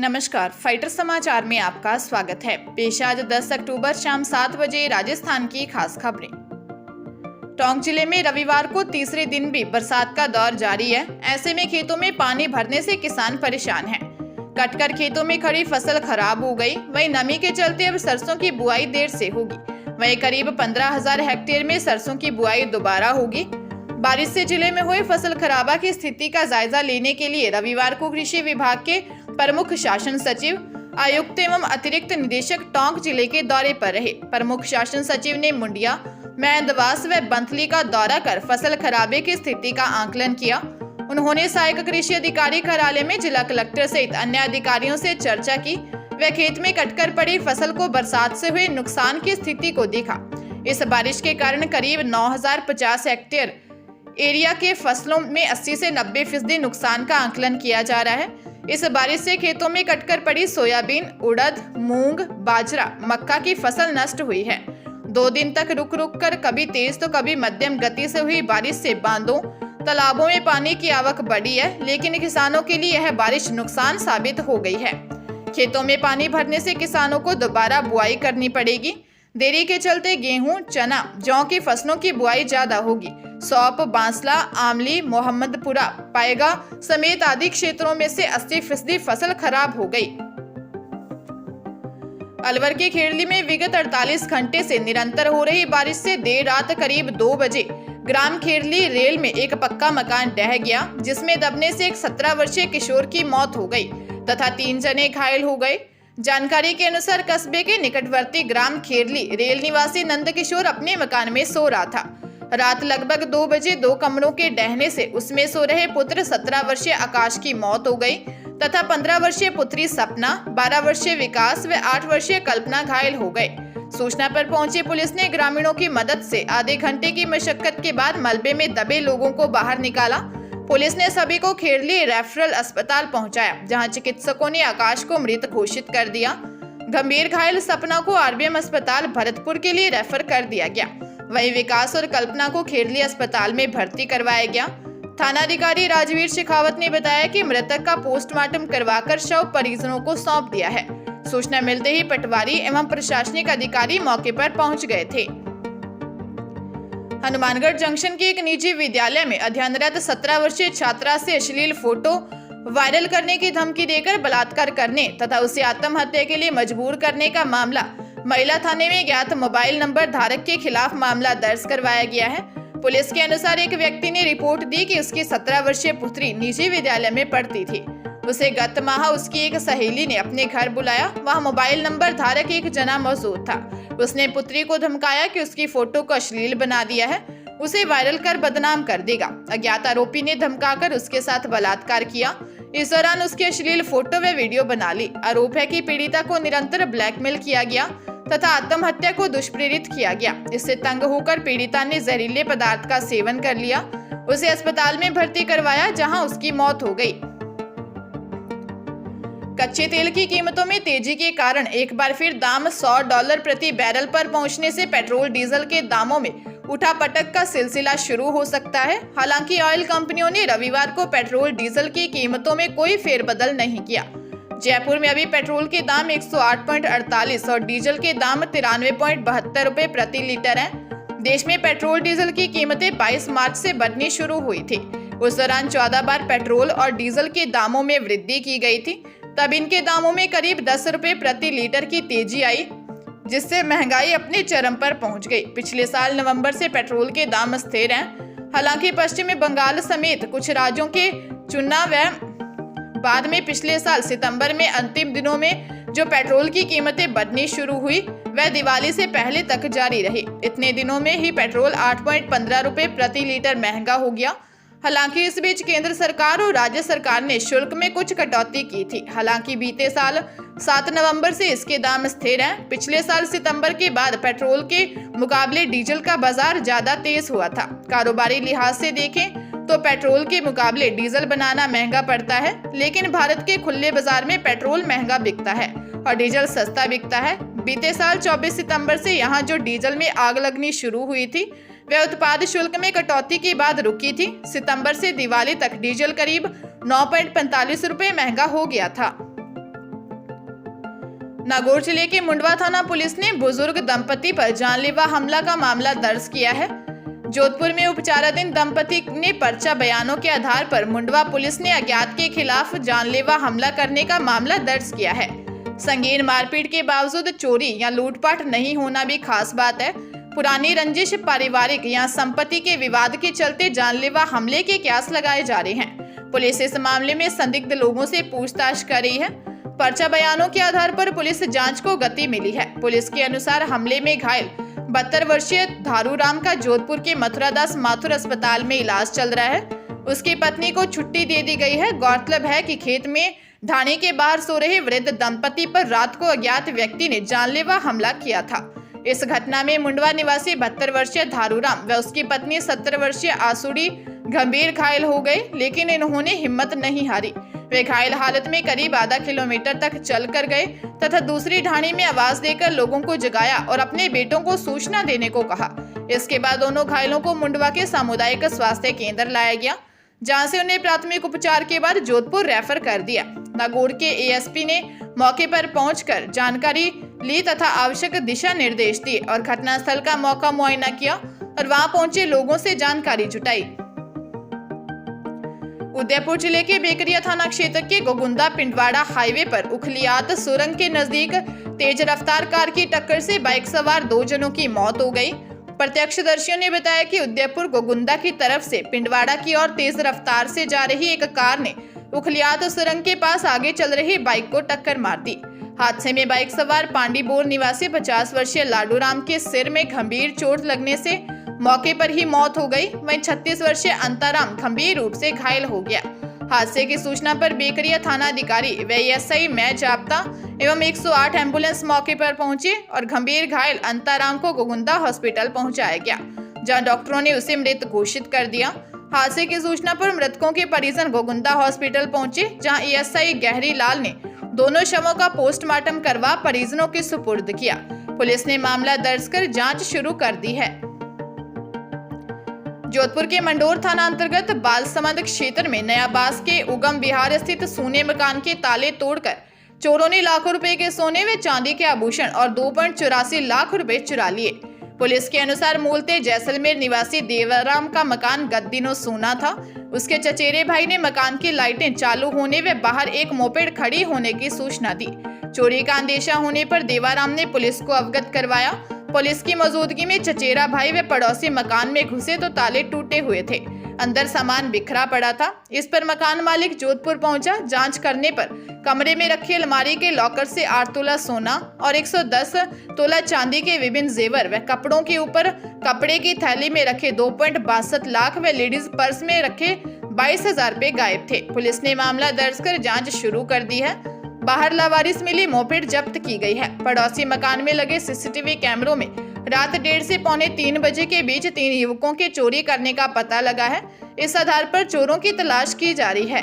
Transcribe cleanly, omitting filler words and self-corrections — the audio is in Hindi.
नमस्कार, फाइटर समाचार में आपका स्वागत है। पेश आज 10 अक्टूबर शाम 7 बजे राजस्थान की खास खबरें। टोंक जिले में रविवार को तीसरे दिन भी बरसात का दौर जारी है। ऐसे में खेतों में पानी भरने से किसान परेशान हैं। कटकर खेतों में खड़ी फसल खराब हो गई। वहीं नमी के चलते अब सरसों की बुआई देर से होगी। वहीं करीब 15,000 हेक्टेयर में सरसों की बुआई दोबारा होगी। बारिश से जिले में हुए फसल खराबा की स्थिति का जायजा लेने के लिए रविवार को कृषि विभाग के प्रमुख शासन सचिव, आयुक्त एवं अतिरिक्त निदेशक टोंक जिले के दौरे पर रहे। प्रमुख शासन सचिव ने मुंडिया, मेंदवास व बंथली का दौरा कर फसल खराबे की स्थिति का आकलन किया। उन्होंने सहायक कृषि अधिकारी कार्यालय में जिला कलेक्टर सहित अन्य अधिकारियों से चर्चा की व खेत में कटकर पड़ी फसल को बरसात से हुए नुकसान की स्थिति को देखा। इस बारिश के कारण करीब 9,050 हेक्टेयर एरिया के फसलों में 80 से 90% नुकसान का आकलन किया जा रहा है। इस बारिश से खेतों में कटकर पड़ी सोयाबीन, उड़द, मूंग, बाजरा, मक्का की फसल नष्ट हुई है। 2 दिन तक रुक रुक कर कभी तेज तो कभी मध्यम गति से हुई बारिश से बांधों, तालाबों में पानी की आवक बढ़ी है, लेकिन किसानों के लिए यह बारिश नुकसान साबित हो गई है। खेतों में पानी भरने से किसानों को दोबारा बुआई करनी पड़ेगी। देरी के चलते गेहूं, चना, जौ की फसलों की बुआई ज्यादा होगी। सौंफ, बांसला, आमली, मोहम्मदपुरा, पाएगा समेत आदि क्षेत्रों में से 80% फसल खराब हो गई। अलवर के खेड़ली में विगत 48 घंटे से निरंतर हो रही बारिश से देर रात करीब 2 बजे ग्राम खेड़ली रेल में एक पक्का मकान ढह गया, जिसमें दबने से एक 17 वर्षीय किशोर की मौत हो गई तथा 3 जने घायल हो गए। जानकारी के अनुसार कस्बे के निकटवर्ती ग्राम खेड़ली रेल निवासी नंद किशोर अपने मकान में सो रहा था। रात लगभग 2 बजे 2 कमरों के ढहने से उसमें सो रहे पुत्र 17 वर्षीय आकाश की मौत हो गई तथा 15 वर्षीय पुत्री सपना, 12 वर्षीय विकास व 8 वर्षीय कल्पना घायल हो गए। सूचना पर पहुंची पुलिस ने ग्रामीणों की मदद से आधे घंटे की मशक्कत के बाद मलबे में दबे लोगों को बाहर निकाला। पुलिस ने सभी को खेड़ली रेफरल अस्पताल पहुंचाया, जहां चिकित्सकों ने आकाश को मृत घोषित कर दिया। गंभीर घायल सपना को आरबीएम अस्पताल भरतपुर के लिए रेफर कर दिया गया। वहीं विकास और कल्पना को खेड़ली अस्पताल में भर्ती करवाया गया। थानाधिकारी राजवीर शेखावत ने बताया कि मृतक का पोस्टमार्टम करवाकर शव परिजनों को सौंप दिया है। सूचना मिलते ही पटवारी एवं प्रशासनिक अधिकारी मौके पर पहुंच गए थे। हनुमानगढ़ जंक्शन के एक निजी विद्यालय में अध्ययनरत 17 वर्षीय छात्रा से अश्लील फोटो वायरल करने की धमकी देकर बलात्कार करने तथा उसे आत्महत्या के लिए मजबूर करने का मामला महिला थाने में ज्ञात मोबाइल नंबर धारक के खिलाफ मामला दर्ज करवाया गया है। पुलिस के अनुसार एक व्यक्ति ने रिपोर्ट दी कि उसकी 17 वर्षीय पुत्री निजी विद्यालय में पढ़ती थी। उसे गत माह उसकी एक सहेली ने अपने घर बुलाया। वहां मोबाइल नंबर धारक एक जना मौजूद था। उसने पुत्री को धमकाया कि उसकी फोटो को अश्लील बना दिया है, उसे वायरल कर बदनाम कर देगा। अज्ञात आरोपी ने धमकाकर उसके साथ बलात्कार किया। इस दौरान उसकी अश्लील फोटो व वीडियो बना ली। आरोप है कि पीड़िता को निरंतर ब्लैकमेल किया गया तथा आत्महत्या को दुष्प्रेरित किया गया। इससे तंग होकर पीड़िता ने जहरीले पदार्थ का सेवन कर लिया। उसे अस्पताल में भर्ती करवाया, जहां उसकी मौत हो गई। कच्चे तेल की कीमतों में तेजी के कारण एक बार फिर दाम $100 प्रति बैरल पर पहुंचने से पेट्रोल डीजल के दामों में उठापटक का सिलसिला शुरू हो सकता है। हालांकि ऑयल कंपनियों ने रविवार को पेट्रोल डीजल की कीमतों में कोई फेरबदल नहीं किया। जयपुर में अभी पेट्रोल के दाम 108.48 और डीजल के दाम 93.72 रुपए प्रति लीटर हैं। देश में पेट्रोल डीजल की कीमतें 22 मार्च से बढ़नी शुरू हुई थी। उस दौरान 14 बार पेट्रोल और डीजल के दामों में वृद्धि की गई थी। तब इनके दामों में करीब 10 रुपए प्रति लीटर की तेजी आई, जिससे महंगाई अपने चरम पर पहुंच गई। पिछले साल नवंबर से पेट्रोल के दाम स्थिर हैं। हालांकि पश्चिमी बंगाल समेत कुछ राज्यों के चुनाव व बाद में पिछले साल सितंबर में अंतिम दिनों में जो पेट्रोल की कीमतें बढ़नी शुरू हुई वह दिवाली से पहले तक जारी रही। इतने दिनों में ही पेट्रोल 8.15 रुपए प्रति लीटर महंगा हो गया। हालांकि इस बीच केंद्र सरकार और राज्य सरकार ने शुल्क में कुछ कटौती की थी। हालांकि बीते साल 7 नवंबर से इसके दाम स्थिर हैं। पिछले साल सितंबर के बाद पेट्रोल के मुकाबले डीजल का बाजार ज्यादा तेज हुआ था। कारोबारी लिहाज से देखें तो पेट्रोल के मुकाबले डीजल बनाना महंगा पड़ता है, लेकिन भारत के खुले बाजार में पेट्रोल महंगा बिकता है और डीजल सस्ता बिकता है। बीते साल 24 सितंबर से यहाँ जो डीजल में आग लगनी शुरू हुई थी वह उत्पाद शुल्क में कटौती के बाद रुकी थी। सितंबर से दिवाली तक डीजल करीब 9.45 रुपए महंगा हो गया था। नागौर जिले के मुंडवा थाना पुलिस ने बुजुर्ग दंपति पर जानलेवा हमला का मामला दर्ज किया है। जोधपुर में उपचाराधीन दंपति ने पर्चा बयानों के आधार पर मुंडवा पुलिस ने अज्ञात के खिलाफ जानलेवा हमला करने का मामला दर्ज किया है। संगीन मारपीट के बावजूद चोरी या लूटपाट नहीं होना भी खास बात है। पुरानी रंजिश, पारिवारिक या संपत्ति के विवाद के चलते जानलेवा हमले के कयास लगाए जा रहे हैं। पुलिस इस मामले में संदिग्ध लोगों से पूछताछ कर रही है। पर्चा बयानों के आधार पर पुलिस जांच को गति मिली है। पुलिस के अनुसार हमले में घायल 72 वर्षीय धारूराम का जोधपुर के मथुरादास माथुर अस्पताल में इलाज चल रहा है। उसकी पत्नी को छुट्टी दे दी गई है। गौरतलब है कि खेत में ढाणे के बाहर सो रहे वृद्ध दंपति पर रात को अज्ञात व्यक्ति ने जानलेवा हमला किया था। इस घटना में मुंडवा निवासी 72 वर्षीय धारूराम व उसकी पत्नी 70 वर्षीय आसुड़ी गंभीर घायल हो गए, लेकिन इन्होंने हिम्मत नहीं हारी। वे घायल हालत में करीब आधा किलोमीटर तक चल कर गए तथा दूसरी ढाणी में आवाज देकर लोगों को जगाया और अपने बेटों को सूचना देने को कहा। इसके बाद दोनों घायलों को मुंडवा के सामुदायिक स्वास्थ्य केंद्र लाया गया, जहां से उन्हें प्राथमिक उपचार के बाद जोधपुर रेफर कर दिया। नागौर के एएसपी ने मौके पर पहुंचकर जानकारी ली तथा आवश्यक दिशा निर्देश दिए और घटनास्थल का मौका मुआयना किया और वहां पहुंचे लोगों से जानकारी जुटाई। उदयपुर जिले के बेकरिया थाना क्षेत्र के गोगुंदा पिंडवाड़ा हाईवे पर उखलियात सुरंग के नजदीक तेज रफ्तार कार की टक्कर से बाइक सवार 2 जनों की मौत हो गई। प्रत्यक्षदर्शियों ने बताया कि उदयपुर गोगुंदा की तरफ से पिंडवाड़ा की ओर तेज रफ्तार से जा रही एक कार ने उखलियात सुरंग के पास आगे चल रही बाइक को टक्कर मार दी। हादसे में बाइक सवार पांडीबोर निवासी 50 वर्षीय लाडूराम के सिर में गंभीर चोट लगने से मौके पर ही मौत हो गई। वहीं 36 वर्षीय अंताराम गंभीर रूप से घायल हो गया। हादसे की सूचना पर बेकरिया थाना अधिकारी व एएसआई मैं जाप्ता एवं 108 एम्बुलेंस मौके पर पहुंचे और गंभीर घायल अंताराम को गोगुंदा हॉस्पिटल पहुंचाया गया, जहां डॉक्टरों ने उसे मृत घोषित कर दिया। हादसे की सूचना पर मृतकों के परिजन गोगुंदा हॉस्पिटल पहुंचे, जहां एएसआई गहरी लाल ने दोनों शवों का पोस्टमार्टम करवा परिजनों के सुपुर्द किया। पुलिस ने मामला दर्ज कर जांच शुरू कर दी है। जोधपुर के मंडोर थाना अंतर्गत बालसमंद क्षेत्र में नयाबास के उगम विहार स्थित सोने मकान के ताले तोड़कर चोरों ने लाखों रुपए के सोने व चांदी के आभूषण और 2.84 लाख रुपए चुरा लिए। पुलिस के अनुसार मूलतः जैसलमेर निवासी देवराम का मकान गत दिनों सोना था। उसके चचेरे भाई ने मकान की लाइटें चालू होने व बाहर एक मोपेड खड़ी होने की सूचना दी। चोरी का अंदेशा होने पर देवाराम ने पुलिस को अवगत करवाया। पुलिस की मौजूदगी में चचेरा भाई व पड़ोसी मकान में घुसे तो ताले टूटे हुए थे, अंदर सामान बिखरा पड़ा था। इस पर मकान मालिक जोधपुर पहुंचा। जांच करने पर कमरे में रखी अलमारी के लॉकर से 8 तोला सोना और 110 तोला चांदी के विभिन्न जेवर व कपड़ों के ऊपर कपड़े की थैली में रखे 2.62 लाख व लेडीज पर्स में रखे 22,000 रुपए गायब थे। पुलिस ने मामला दर्ज कर जांच शुरू कर दी है। बाहर लावारिस मिली मोपेड जब्त की गई है। पड़ोसी मकान में लगे सीसीटीवी कैमरों में रात 1:30 से पौने 3 बजे के बीच 3 युवकों के चोरी करने का पता लगा है। इस आधार पर चोरों की तलाश की जा रही है।